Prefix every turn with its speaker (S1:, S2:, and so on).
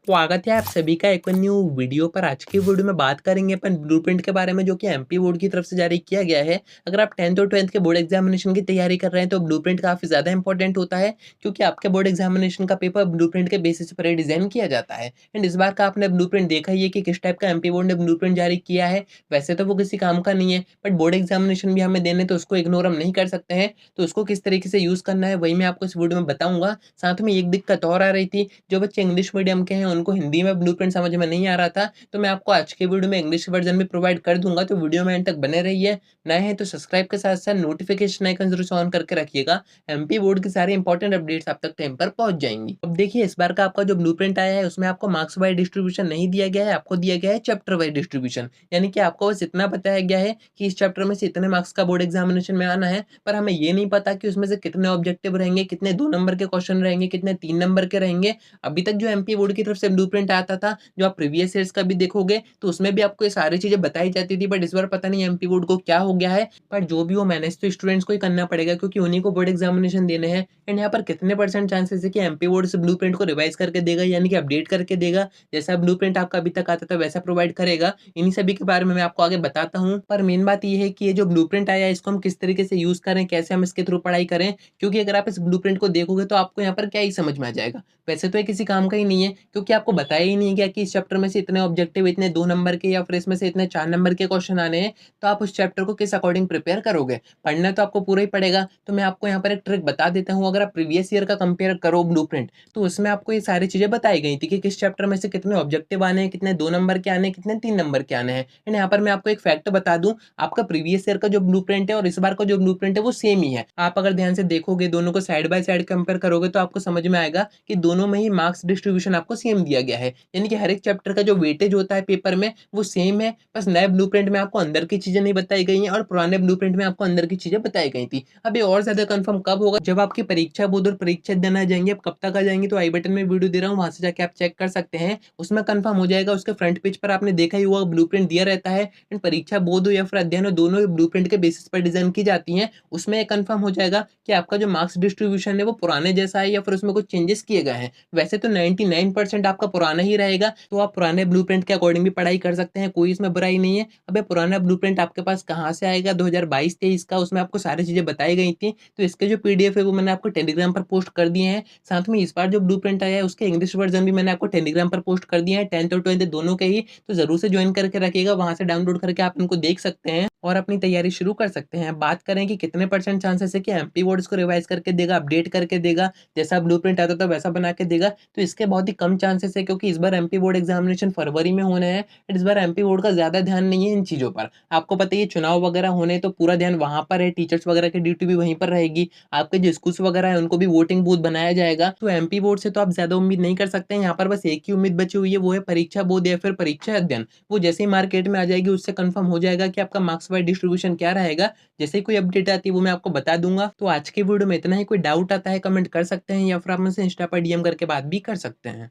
S1: स्वागत है आप सभी का एक न्यू वीडियो पर। आज की वीडियो में बात करेंगे अपन ब्लूप्रिंट के बारे में, जो कि एमपी बोर्ड की तरफ से जारी किया गया है। अगर आप 10th और 12th के बोर्ड एग्जामिनेशन की तैयारी कर रहे हैं तो ब्लूप्रिंट काफ़ी ज़्यादा इंपॉर्टेंट होता है, क्योंकि आपके बोर्ड एग्जामिनेशन का पेपर ब्लूप्रिंट के बेसिस पर डिज़ाइन किया जाता है। एंड इस बार का आपने ब्लूप्रिंट देखा ही है कि किस टाइप का एमपी बोर्ड ने ब्लूप्रिंट जारी किया है। वैसे तो वो किसी काम का नहीं है, बट बोर्ड एग्जामिनेशन भी हमें देने, तो उसको इग्नोर हम नहीं कर सकते हैं। तो उसको किस तरीके से यूज़ करना है वही मैं आपको इस वीडियो में बताऊंगा। साथ में एक दिक्कत और आ रही थी, जो बच्चे इंग्लिश मीडियम के हैं उनको हिंदी में ब्लूप्रिंट समझ में नहीं आ रहा था, तो मैं आपको आज के वीडियो में इंग्लिश वर्जन भी प्रोवाइड कर दूंगा। तो वीडियो में एंड तक बने रहिए। नए हैं तो सब्सक्राइब के साथ साथ नोटिफिकेशन आइकन जरूर से ऑन करके रखिएगा। एमपी बोर्ड की सारी इंपॉर्टेंट अपडेट्स आप तक टाइम पर पहुंच जाएंगी। अब देखिए, इस बार का आपका जो ब्लूप्रिंट आया है उसमें आपको मार्क्स वाइज डिस्ट्रीब्यूशन नहीं दिया गया है, आपको दिया गया है चैप्टर वाइज डिस्ट्रीब्यूशन। यानी कि आपको बस इतना बताया गया है कि इस चैप्टर में से इतने मार्क्स का बोर्ड एग्जामिनेशन में आना है, पर हमें ये नहीं पता कि उसमें से कितने ऑब्जेक्टिव रहेंगे, कितने 2 नंबर के क्वेश्चन रहेंगे, कितने 3 नंबर के रहेंगे। अभी तक जो एमपी बोर्ड की तरफ से ब्लूप्रिंट आता था, जो आप प्रीवियस ईयर्स का भी देखोगे तो उसमें भी आपको ये सारी चीजें बताई जाती थी, बट इस बार पता नहीं एमपी बोर्ड को क्या हो गया है। पर जो भी हो, मैनेज तो स्टूडेंट्स को ही करना पड़ेगा, क्योंकि उन्हीं को बोर्ड एग्जामिनेशन देने हैं। एंड यहाँ पर कितने परसेंट चांसेस है कि एमपी बोर्ड से ब्लूप्रिंट को रिवाइज करके देगा, यानी कि अपडेट करके देगा, जैसा ब्लूप्रिंट आपका अभी तक आता था वैसा प्रोवाइड करेगा। इन्हीं सभी के बारे में मैं आपको आगे बताता हूँ। पर मेन बात यह है कि ये जो ब्लूप्रिंट आया है इसको हम किस तरीके से यूज करें, कैसे हम इसके थ्रू पढ़ाई करें। क्योंकि अगर आप इस ब्लूप्रिंट को देखोगे तो आपको यहाँ पर क्या ही समझ में आ जाएगा। वैसे तो ये किसी काम का ही नहीं है, क्योंकि आपको बताया ही नहीं गया कि इस चैप्टर में से इतने ऑब्जेक्टिव, इतने 2 नंबर के, या फिर इसमें से इतने 4 नंबर के क्वेश्चन आने हैं। तो आप उस चैप्टर को किस अकॉर्डिंग प्रिपेयर करोगे। पढ़ना तो आपको पूरा ही पड़ेगा। तो मैं आपको यहाँ पर एक ट्रिक बता देता हूँ। अगर आप प्रीवियस ईयर का कंपेयर करो ब्लूप्रिंट, तो उसमें आपको ये सारी चीजें बताई गई थी कि किस चैप्टर में से कितने ऑब्जेक्टिव आने हैं, कितने 2 नंबर के आने हैं, कितने 3 नंबर के आने हैं। एंड यहाँ पर मैं आपको एक फैक्ट बता दूं, आपका प्रीवियस ईयर का जो ब्लूप्रिंट है और इस बार का जो ब्लूप्रिंट है वो सेम ही है। आप अगर ध्यान से देखोगे, दोनों को साइड बाय साइड कंपेयर करोगे, तो आपको समझ में आएगा कि दोनों में ही मार्क्स डिस्ट्रीब्यूशन आपको सेम दिया गया है। यानी कि हर एक चैप्टर का जो वेटेज होता है पेपर में वो सेम है। बस नए ब्लूप्रिंट में आपको अंदर की चीजें नहीं बताई गई हैं, और पुराने ब्लूप्रिंट में आपको अंदर की चीजें बताई गई थी। अब ये और ज्यादा कंफर्म कब होगा, जब आपकी परीक्षा बोर्ड और परीक्षा देना जाएंगे। अब कब तक आ जाएंगे, तो आई बटन में वीडियो दे रहा हूँ, वहां से जाके आप चेक कर सकते हैं। उसमें कंफर्म हो जाएगा। उसके फ्रंट पेज पर आपने देखा ही हुआ ब्लूप्रिंट दिया रहता है। एंड परीक्षा बोर्ड हो या फिर अध्ययन हो, दोनों ब्लूप्रिंट के बेसिस पर डिजाइन की जाती हैं। उसमें कंफर्म हो जाएगा कि आपका जो मार्क्स डिस्ट्रीब्यूशन है वो पुराने जैसा है, या फिर उसमें कुछ चेंजेस किए गए हैं। वैसे तो 99% आपका पुराना ही रहेगा, तो आप पुराने ब्लूप्रिंट के अकॉर्डिंग भी पढ़ाई कर सकते हैं, कोई इसमें बुराई नहीं है। अब ये पुराना ब्लूप्रिंट आपके पास कहाँ से आएगा, 2022-23 का, उसमें आपको सारी चीजें बताई गई थी। तो इसके जो पीडीएफ है वो मैंने आपको टेलीग्राम पर पोस्ट कर दिए हैं। साथ में इस बार जो ब्लूप्रिंट आया है उसके इंग्लिश वर्जन भी मैंने आपको टेलीग्राम पर पोस्ट कर दिए हैं, 10th और 12th दोनों के ही। तो जरूर से ज्वाइन करके रखिएगा, वहां से डाउनलोड करके आप इनको देख सकते हैं और अपनी तैयारी शुरू कर सकते हैं। बात करें कि कितने परसेंट चांसेस है कि एमपी बोर्ड इसको रिवाइज करके देगा, अपडेट करके देगा, जैसा ब्लूप्रिंट आता था वैसा बना के देगा, तो इसके बहुत ही कम चांसेस है, क्योंकि इस बार एमपी बोर्ड एग्जामिनेशन फरवरी में होने हैं। इस बार एमपी बोर्ड का ज्यादा ध्यान नहीं है इन चीजों पर। आपको पता ही है, चुनाव वगैरह होने तो पूरा ध्यान वहां पर है, टीचर्स वगैरह की ड्यूटी भी वहीं पर रहेगी। आपके जो स्कूल्स वगैरह है उनको भी वोटिंग बूथ बनाया जाएगा। तो एमपी बोर्ड से तो आप ज्यादा उम्मीद नहीं कर सकते हैं। यहाँ पर बस एक ही उम्मीद बची हुई है, वो है परीक्षा बोर्ड या फिर परीक्षा अध्ययन। वो जैसे ही मार्केट में आ जाएगी उससे कंफर्म हो जाएगा कि आपका मार्क्स वाइज डिस्ट्रीब्यूशन क्या रहेगा। जैसे ही कोई अपडेट आती है वो मैं आपको बता दूंगा। तो आज की वीडियो में इतना ही। कोई डाउट आता है कमेंट कर सकते हैं, या फिर आप मुझसे इंस्टा पर डीएम करके बात भी कर सकते हैं।